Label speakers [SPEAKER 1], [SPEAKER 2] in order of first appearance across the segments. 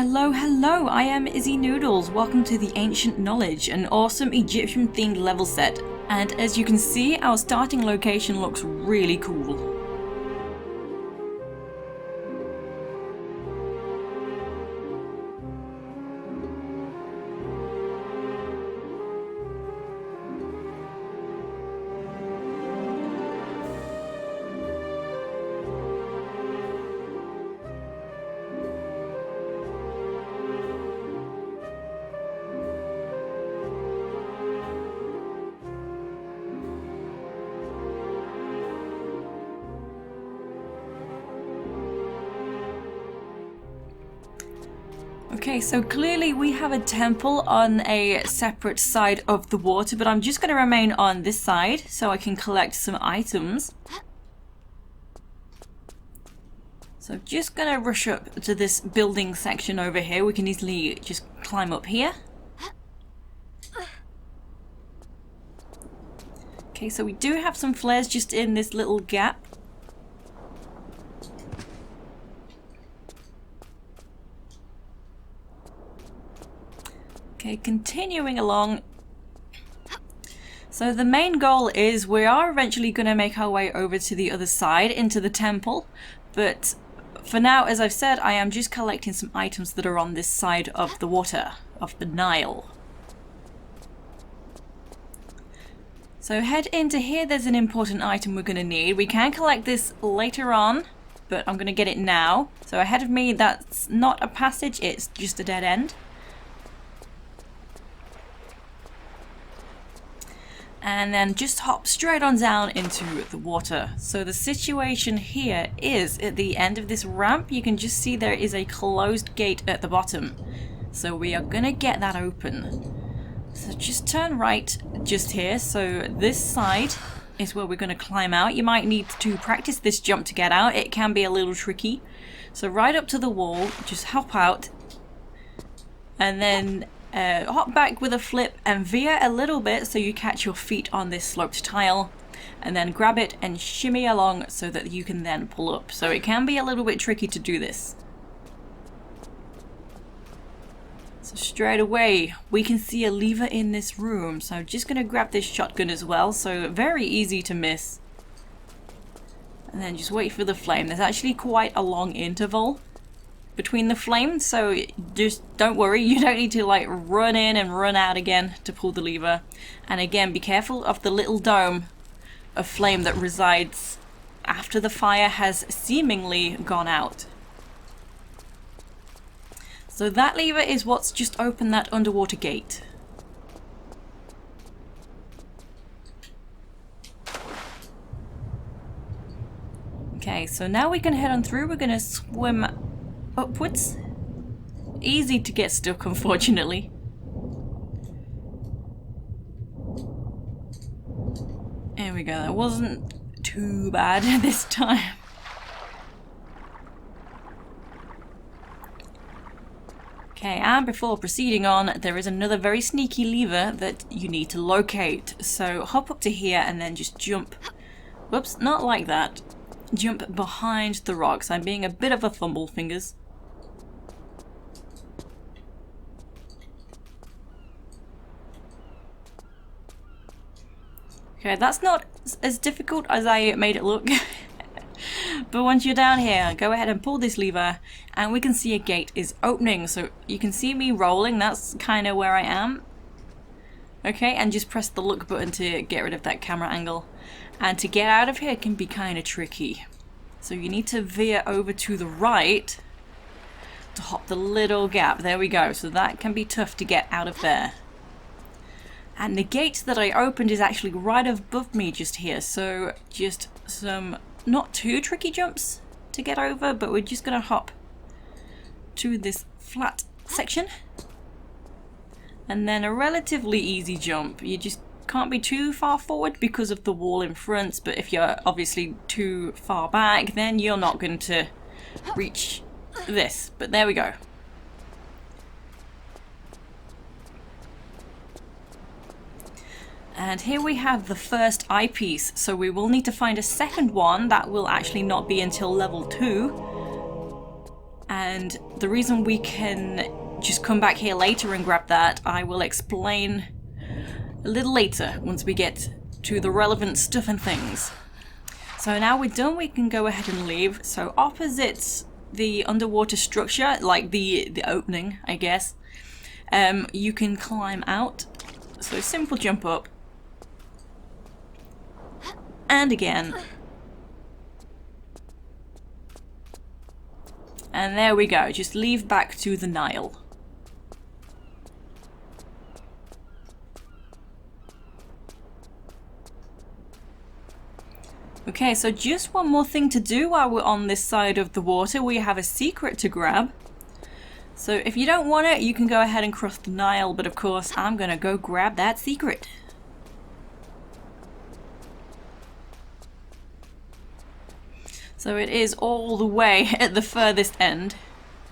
[SPEAKER 1] Hello, I am Izzy Noodles. Welcome to The Ancient Knowledge, an awesome Egyptian themed level set. And as you can see, our starting location looks really cool. Okay, so clearly we have a temple on a separate side of the water, but I'm just going to remain on this side so I can collect some items. So just going to rush up to this building section over here. We can easily just climb up here. Okay, so we do have some flares just in this little gap. Okay, continuing along. So the main goal is we are eventually going to make our way over to the other side into the temple, but for now, as I've said, I am just collecting some items that are on this side of the water, of the Nile. So head into here, there's an important item we're going to need. We can collect this later on, but I'm going to get it now. So ahead of me, that's not a passage, it's just a dead end. And then just hop straight on down into the water. So the situation here is at the end of this ramp, you can just see there is a closed gate at the bottom. So we are gonna get that open. So just turn right just here. So this side is where we're gonna climb out. You might need to practice this jump to get out. It can be a little tricky. So right up to the wall, just hop out. And then hop back with a flip and veer a little bit so you catch your feet on this sloped tile, and then grab it and shimmy along so that you can then pull up. So it can be a little bit tricky to do this. So straight away we can see a lever in this room, so I'm just going to grab this shotgun as well, so very easy to miss. And then just wait for the flame. There's actually quite a long interval between the flames, so just don't worry, you don't need to like run in and run out again to pull the lever. And again, be careful of the little dome of flame that resides after the fire has seemingly gone out. So that lever is what's just opened that underwater gate. Okay, so now we can head on through. We're gonna swim upwards. Easy to get stuck, unfortunately. There we go, that wasn't too bad this time. Okay, and before proceeding on, there is another very sneaky lever that you need to locate. So hop up to here and then just jump. Whoops, not like that. Jump behind the rocks. I'm being a bit of a fumble-fingers. Okay, that's not as difficult as I made it look. But once you're down here, go ahead and pull this lever and we can see a gate is opening. So you can see me rolling, that's kind of where I am. Okay, and just press the look button to get rid of that camera angle. And to get out of here can be kind of tricky. So you need to veer over to the right to hop the little gap. There we go. So that can be tough to get out of there. And the gate that I opened is actually right above me just here. So just some not too tricky jumps to get over, but we're just going to hop to this flat section. And then a relatively easy jump. You just can't be too far forward because of the wall in front, but if you're obviously too far back, then you're not going to reach this. But there we go. And here we have the first eyepiece, so we will need to find a second one. That will actually not be until level 2. And And the reason we can just come back here later and grab that, I will explain a little later once we get to the relevant stuff and things. So now we're done, we can go ahead and leave. So opposite the underwater structure, like the opening, I guess, you can climb out. So simple jump up. And again. And there we go, just leave back to the Nile. Okay, so just one more thing to do while we're on this side of the water. We have a secret to grab. So if you don't want it, you can go ahead and cross the Nile, but of course I'm gonna go grab that secret. So it is all the way at the furthest end,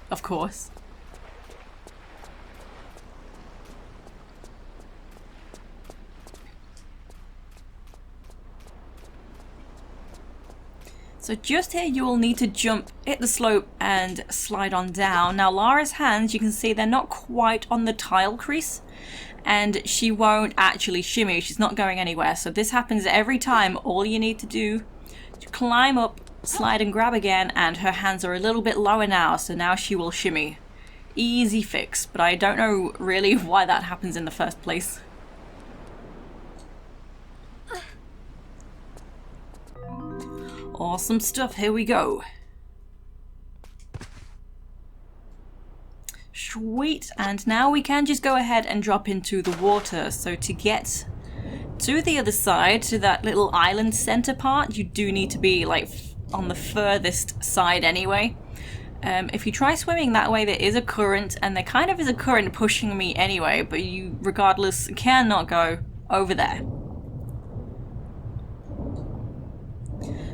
[SPEAKER 1] of course. So just here you will need to jump, hit the slope and slide on down. Now Lara's hands, you can see they're not quite on the tile crease and she won't actually shimmy, she's not going anywhere. So this happens every time. All you need to do is climb up, slide and grab again, and her hands are a little bit lower now, so now she will shimmy. Easy fix, but I don't know really why that happens in the first place. Awesome stuff, here we go. Sweet, and now we can just go ahead and drop into the water. So to get to the other side, to that little island center part, you do need to be like on the furthest side anyway. If you try swimming that way, there is a current, and there kind of is a current pushing me anyway, but you regardless cannot go over there.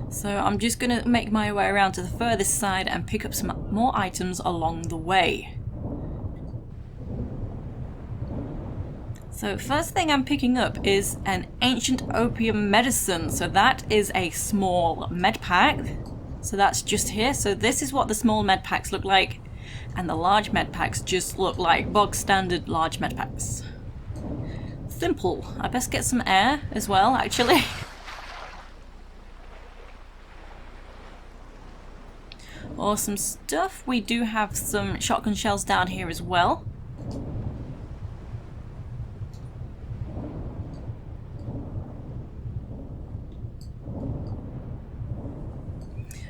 [SPEAKER 1] So I'm just gonna make my way around to the furthest side and pick up some more items along the way. So first thing I'm picking up is an ancient opium medicine. So that is a small med pack. So that's just here. So this is what the small med packs look like. And the large med packs just look like bog standard large med packs. Simple. I best get some air as well, actually. Awesome stuff. We do have some shotgun shells down here as well.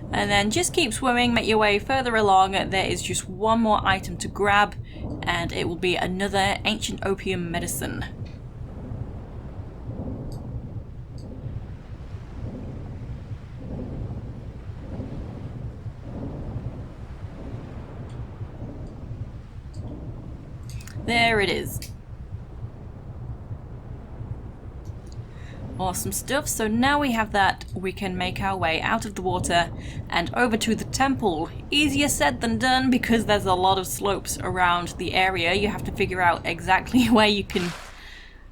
[SPEAKER 1] And then just keep swimming, make your way further along. There is just one more item to grab, and it will be another ancient opium medicine. There it is. Awesome stuff. So now we have that, we can make our way out of the water and over to the temple. Easier said than done because there's a lot of slopes around the area. You have to figure out exactly where you can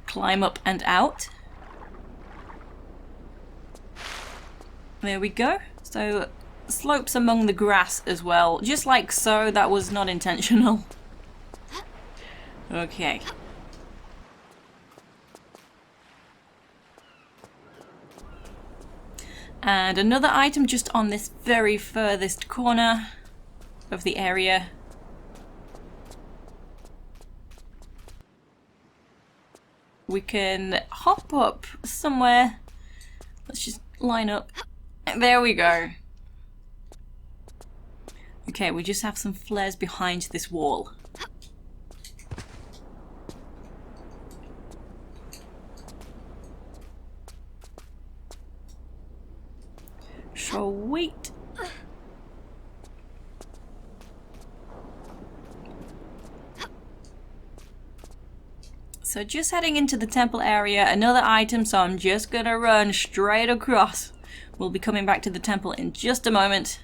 [SPEAKER 1] climb up and out. There we go. So slopes among the grass as well. Just like so, that was not intentional. Okay. And another item just on this very furthest corner of the area. We can hop up somewhere. Let's just line up. There we go. Okay, we just have some flares behind this wall. Sweet. So just heading into the temple area, another item, so I'm just gonna run straight across. We'll be coming back to the temple in just a moment.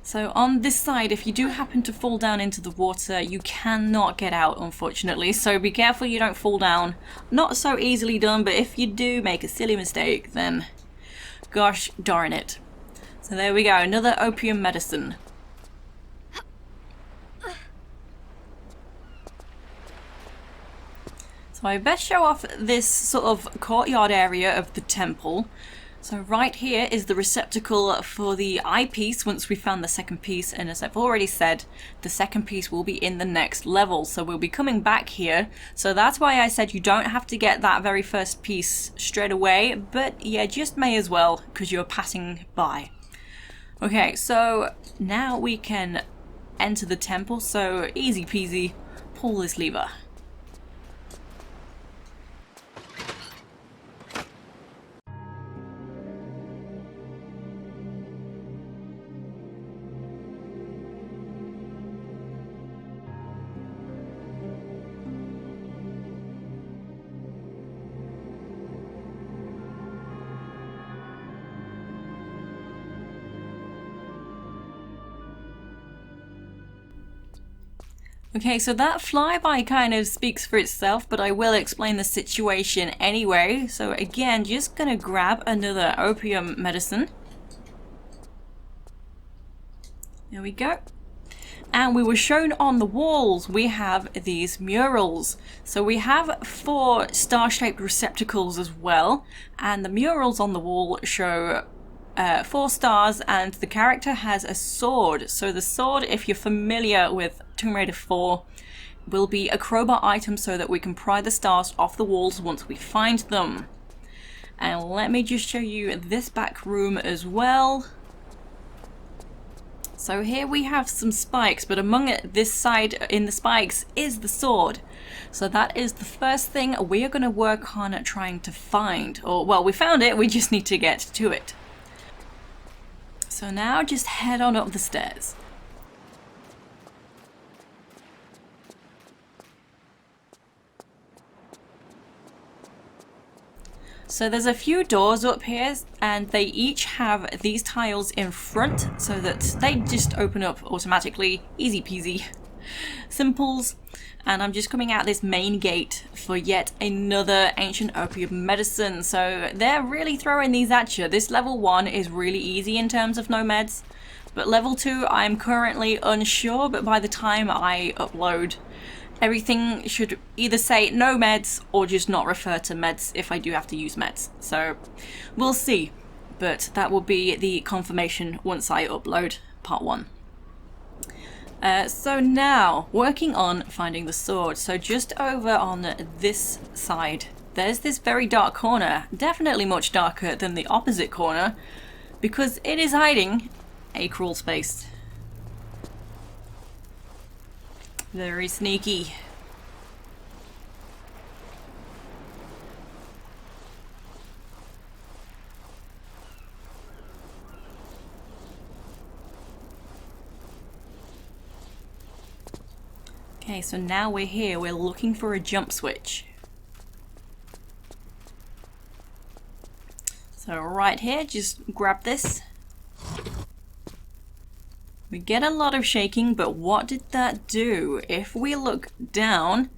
[SPEAKER 1] So on this side, if you do happen to fall down into the water, you cannot get out, unfortunately. So be careful you don't fall down. Not so easily done, but if you do make a silly mistake, then gosh darn it. So there we go, another opium medicine. So I best show off this sort of courtyard area of the temple. So right here is the receptacle for the eyepiece once we found the second piece, and as I've already said, the second piece will be in the next level, so we'll be coming back here. So that's why I said you don't have to get that very first piece straight away, but yeah, just may as well because you're passing by. Okay, so now we can enter the temple, so easy peasy, pull this lever. Okay, so that flyby kind of speaks for itself, but I will explain the situation anyway. So again, just gonna grab another opium medicine. There we go. And we were shown on the walls, we have these murals. So we have 4 star-shaped receptacles as well, and the murals on the wall show 4 stars, and the character has a sword. So the sword, if you're familiar with Tomb Raider 4, will be a crowbar item so that we can pry the stars off the walls once we find them. And let me just show you this back room as well. So here we have some spikes, but among this side in the spikes is the sword. So that is the first thing we are going to work on trying to find. Or, well, we found it, we just need to get to it. So now just head on up the stairs. So there's a few doors up here, and they each have these tiles in front so that they just open up automatically. Easy peasy. Simples. And I'm just coming out this main gate for yet another ancient opium medicine. So they're really throwing these at you. This level 1 is really easy in terms of no meds. But level 2 I'm currently unsure, but by the time I upload, everything should either say no meds or just not refer to meds if I do have to use meds. So we'll see. But that will be the confirmation once I upload part 1. So now, working on finding the sword. So just over on this side, there's this very dark corner, definitely much darker than the opposite corner, because it is hiding a crawl space. Very sneaky. Okay, so now we're here, we're looking for a jump switch. So right here, just grab this. We get a lot of shaking, but what did that do? If we look down,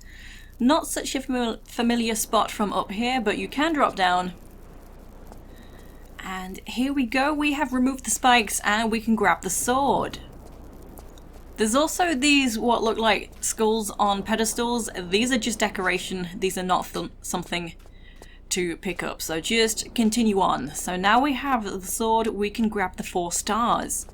[SPEAKER 1] not such a familiar spot from up here, but you can drop down. And here we go, we have removed the spikes and we can grab the sword. There's also these what look like skulls on pedestals. These are just decoration. These are not something to pick up. So just continue on. So now we have the sword. We can grab the 4 stars.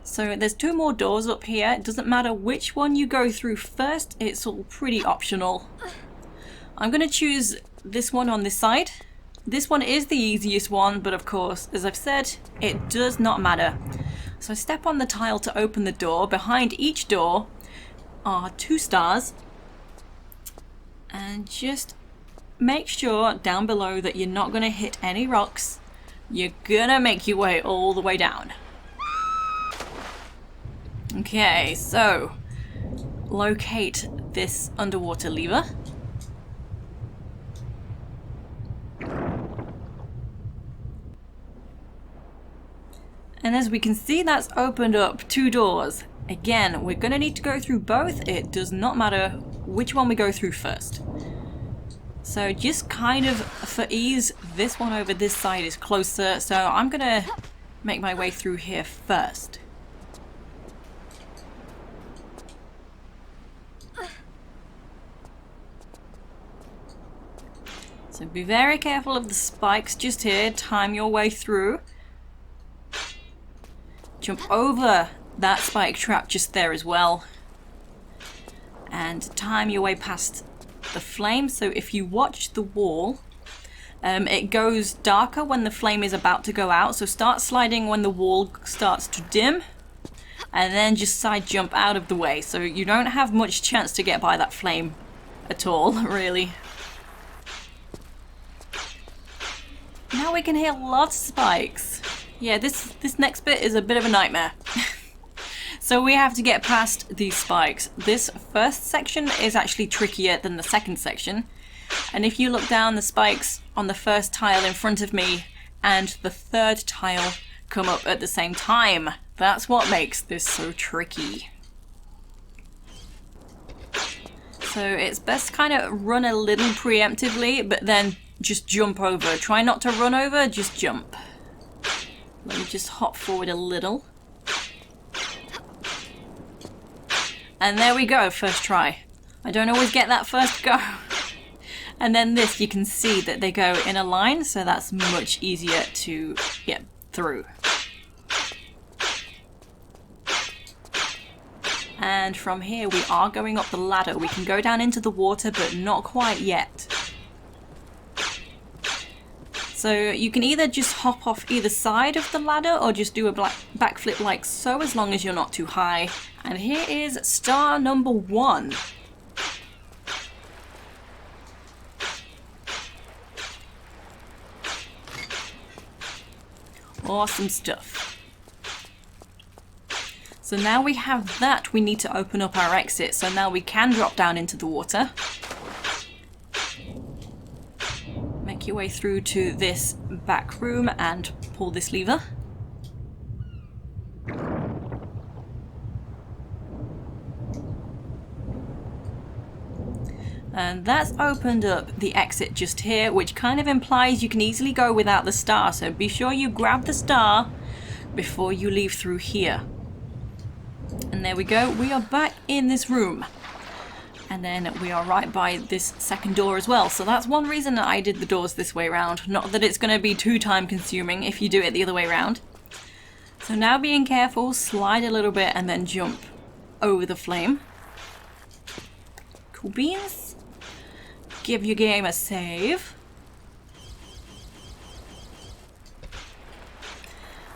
[SPEAKER 1] So there's 2 more doors up here. It doesn't matter which one you go through first. It's all pretty optional. I'm going to choose this one on this side. This one is the easiest one, but of course, as I've said, it does not matter. So step on the tile to open the door. Behind each door are 2 stars. And just make sure down below that you're not going to hit any rocks. You're going to make your way all the way down. Okay, so locate this underwater lever. And as we can see, that's opened up 2 doors. Again, we're going to need to go through both. It does not matter which one we go through first. So just kind of for ease, this one over this side is closer. So I'm going to make my way through here first. So be very careful of the spikes just here. Time your way through. Jump over that spike trap just there as well. And time your way past the flame. So if you watch the wall, it goes darker when the flame is about to go out. So start sliding when the wall starts to dim. And then just side jump out of the way. So you don't have much chance to get by that flame at all, really. Now we can hear lots of spikes. Yeah, this next bit is a bit of a nightmare. So we have to get past these spikes. This first section is actually trickier than the second section. And if you look down, the spikes on the first tile in front of me and the third tile come up at the same time. That's what makes this so tricky. So it's best to kind of run a little preemptively, but then just jump over. Try not to run over, just jump. Let me just hop forward a little. And there we go, first try. I don't always get that first go. And then this, you can see that they go in a line, so that's much easier to get through. And from here we are going up the ladder. We can go down into the water, but not quite yet. So you can either just hop off either side of the ladder or just do a backflip like so, as long as you're not too high. And here is star number 1. Awesome stuff. So now we have that, we need to open up our exit. So now we can drop down into the water. Make your way through to this back room and pull this lever. And that's opened up the exit just here, which kind of implies you can easily go without the star. So be sure you grab the star before you leave through here. And there we go, we are back in this room. And then we are right by this second door as well. So that's one reason that I did the doors this way around. Not that it's going to be too time consuming if you do it the other way around. So now being careful, slide a little bit and then jump over the flame. Cool beans. Give your game a save.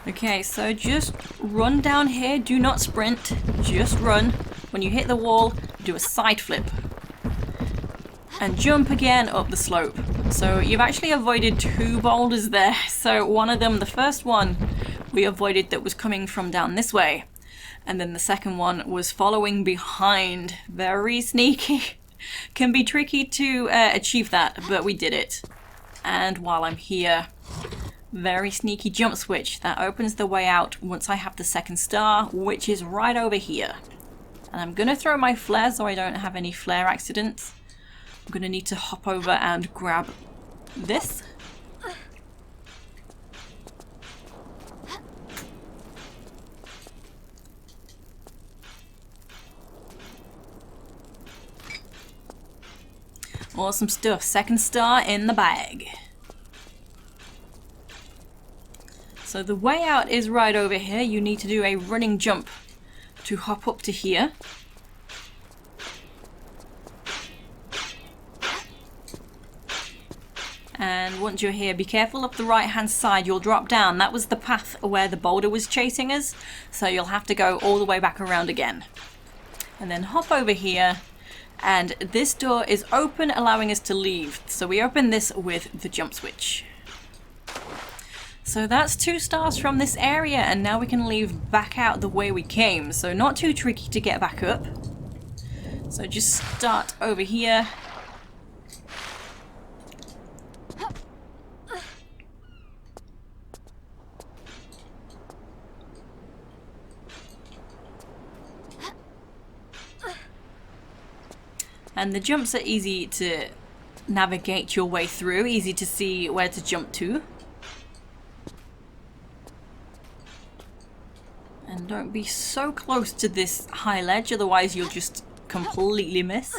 [SPEAKER 1] Okay, so just run down here. Do not sprint, just run. When you hit the wall, do a side flip. And jump again up the slope. So you've actually avoided 2 boulders there. So one of them, the first one, we avoided that was coming from down this way. And then the second one was following behind. Very sneaky. Can be tricky to achieve that, but we did it. And while I'm here, very sneaky jump switch. That opens the way out once I have the second star, which is right over here. And I'm going to throw my flare so I don't have any flare accidents. I'm going to need to hop over and grab this. Awesome stuff. Second star in the bag. So the way out is right over here. You need to do a running jump to hop up to here. And once you're here, be careful of the right hand side. You'll drop down. That was the path where the boulder was chasing us, so you'll have to go all the way back around again. And then hop over here, and this door is open, allowing us to leave. So we open this with the jump switch. So that's 2 stars from this area, and now we can leave back out the way we came. So not too tricky to get back up. So just start over here. And the jumps are easy to navigate your way through, easy to see where to jump to. And don't be so close to this high ledge, otherwise you'll just completely miss.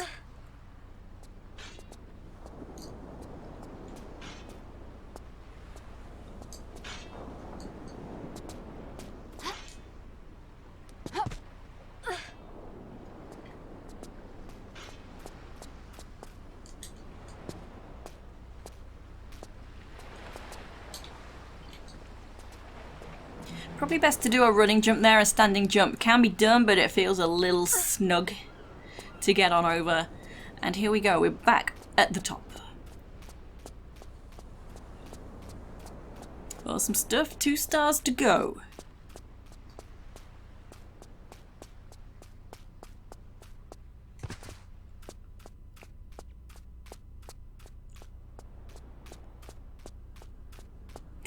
[SPEAKER 1] Probably best to do a running jump there. A standing jump can be done, but it feels a little snug to get on over. And here we go, we're back at the top. Awesome stuff, 2 stars to go.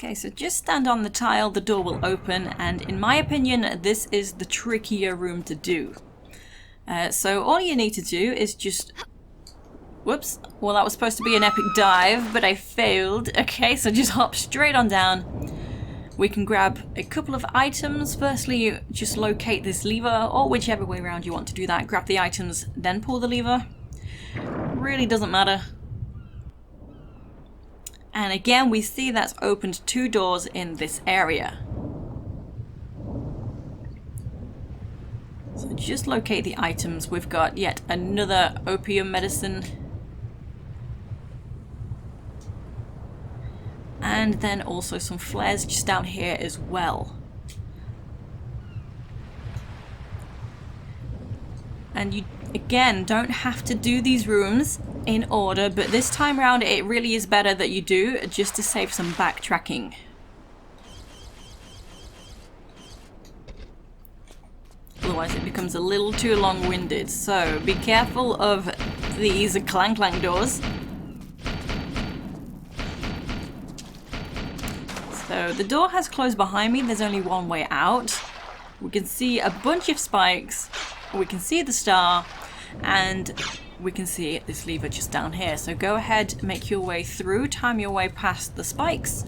[SPEAKER 1] Okay, so just stand on the tile, the door will open, and in my opinion, this is the trickier room to do. So all you need to do is just... Whoops. Well, that was supposed to be an epic dive, but I failed. Okay, so just hop straight on down. We can grab a couple of items. Firstly, just locate this lever, or whichever way around you want to do that. Grab the items, then pull the lever. Really doesn't matter. And again, we see that's opened 2 doors in this area. So just locate the items. We've got yet another opium medicine. And then also some flares just down here as well. And you, again, don't have to do these rooms in order, but this time around it really is better that you do, just to save some backtracking. Otherwise it becomes a little too long-winded, so be careful of these clang doors. So the door has closed behind me, there's only one way out. We can see a bunch of spikes, we can see the star, and we can see this lever just down here. So go ahead, make your way through, time your way past the spikes.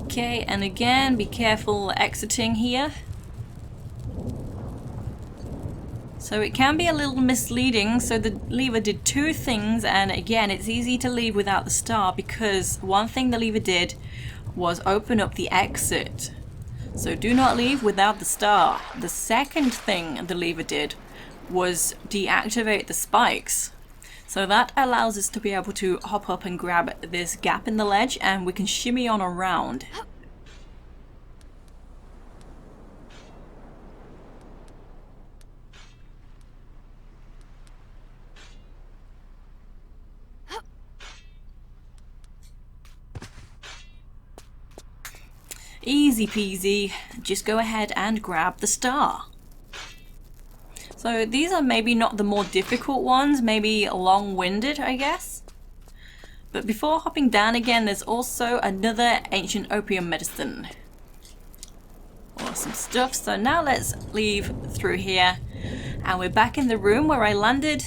[SPEAKER 1] Okay, and again, be careful exiting here. So it can be a little misleading. So the lever did 2 things, and again, it's easy to leave without the star because one thing the lever did was open up the exit. So do not leave without the star. The second thing the lever did was deactivate the spikes. So that allows us to be able to hop up and grab this gap in the ledge, and we can shimmy on around. Easy peasy, just go ahead and grab the star. So these are maybe not the more difficult ones, maybe long-winded, I guess. But before hopping down again, there's also another ancient opium medicine. Awesome stuff. So now let's leave through here, and we're back in the room where I landed.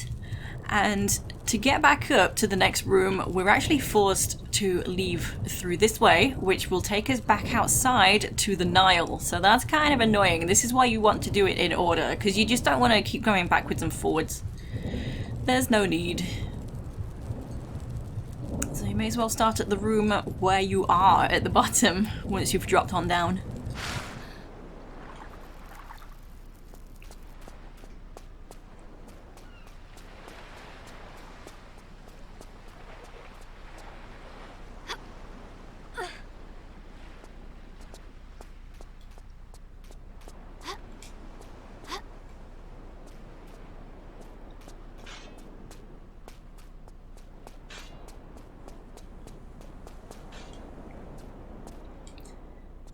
[SPEAKER 1] And to get back up to the next room, we're actually forced to leave through this way, which will take us back outside to the Nile. So that's kind of annoying. This is why you want to do it in order, because you just don't want to keep going backwards and forwards. There's no need. So you may as well start at the room where you are at the bottom once you've dropped on down.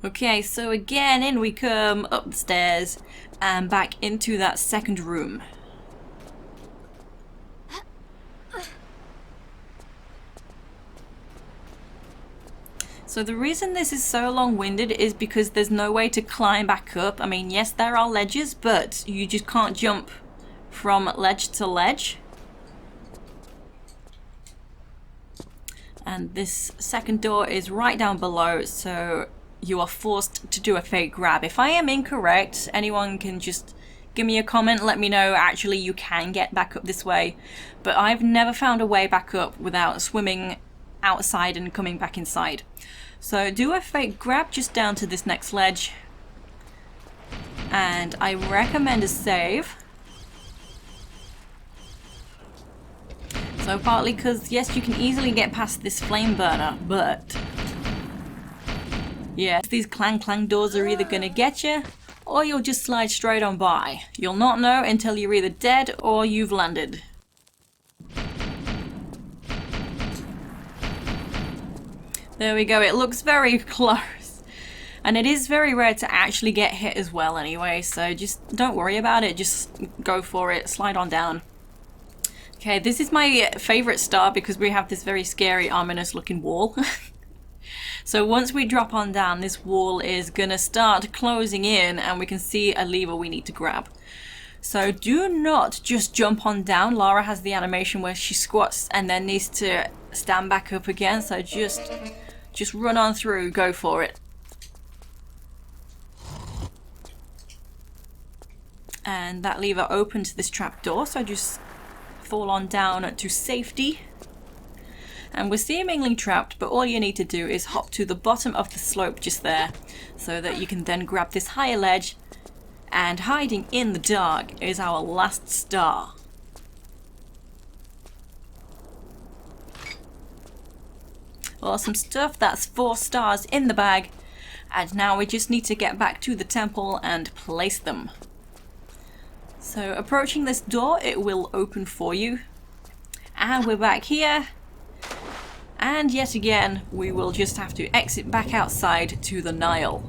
[SPEAKER 1] Okay, so again, in we come, up the stairs, and back into that second room. So the reason this is so long-winded is because there's no way to climb back up. I mean, yes, there are ledges, but you just can't jump from ledge to ledge. And this second door is right down below, so you are forced to do a fake grab. If I am incorrect, anyone can just give me a comment, let me know actually you can get back up this way. But I've never found a way back up without swimming outside and coming back inside. So do a fake grab just down to this next ledge. And I recommend a save. So partly because, yes, you can easily get past this flame burner, but yes, these clang doors are either going to get you, or you'll just slide straight on by. You'll not know until you're either dead or you've landed. There we go, it looks very close. And it is very rare to actually get hit as well anyway, so just don't worry about it, just go for it, slide on down. Okay, this is my favorite star because we have this very scary, ominous looking wall. So once we drop on down, this wall is gonna start closing in and we can see a lever we need to grab. So do not just jump on down. Lara has the animation where she squats and then needs to stand back up again, so just run on through, go for it. And that lever opens this trap door, so just fall on down to safety. And we're seemingly trapped, but all you need to do is hop to the bottom of the slope just there, so that you can then grab this higher ledge, and hiding in the dark is our last star. Awesome stuff, that's 4 stars in the bag, and now we just need to get back to the temple and place them. So approaching this door, it will open for you. And we're back here. And yet again, we will just have to exit back outside to the Nile.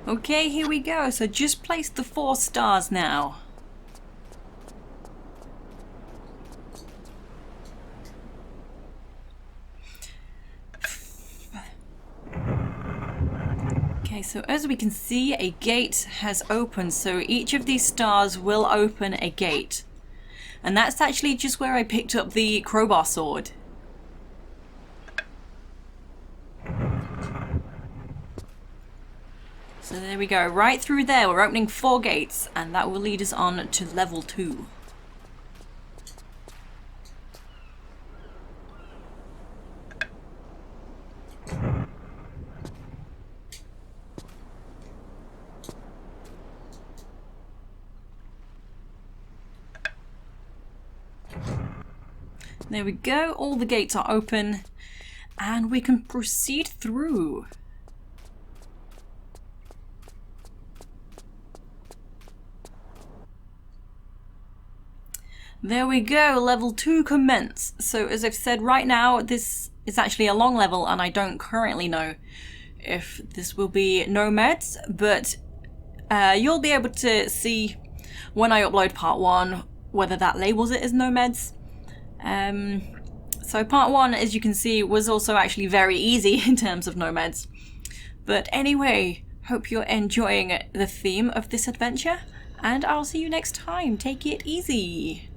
[SPEAKER 1] Okay, here we go. So just place the 4 stars now. Okay, so as we can see, a gate has opened. So each of these stars will open a gate. And that's actually just where I picked up the crowbar sword. So there we go, right through there, we're opening 4 gates, and that will lead us on to level 2. There we go, all the gates are open, and we can proceed through. There we go, level 2 commence. So as I've said, right now this is actually a long level and I don't currently know if this will be nomads, but you'll be able to see when I upload part 1 whether that labels it as nomads. So part 1, as you can see, was also actually very easy in terms of nomads. But anyway, hope you're enjoying the theme of this adventure, and I'll see you next time. Take it easy.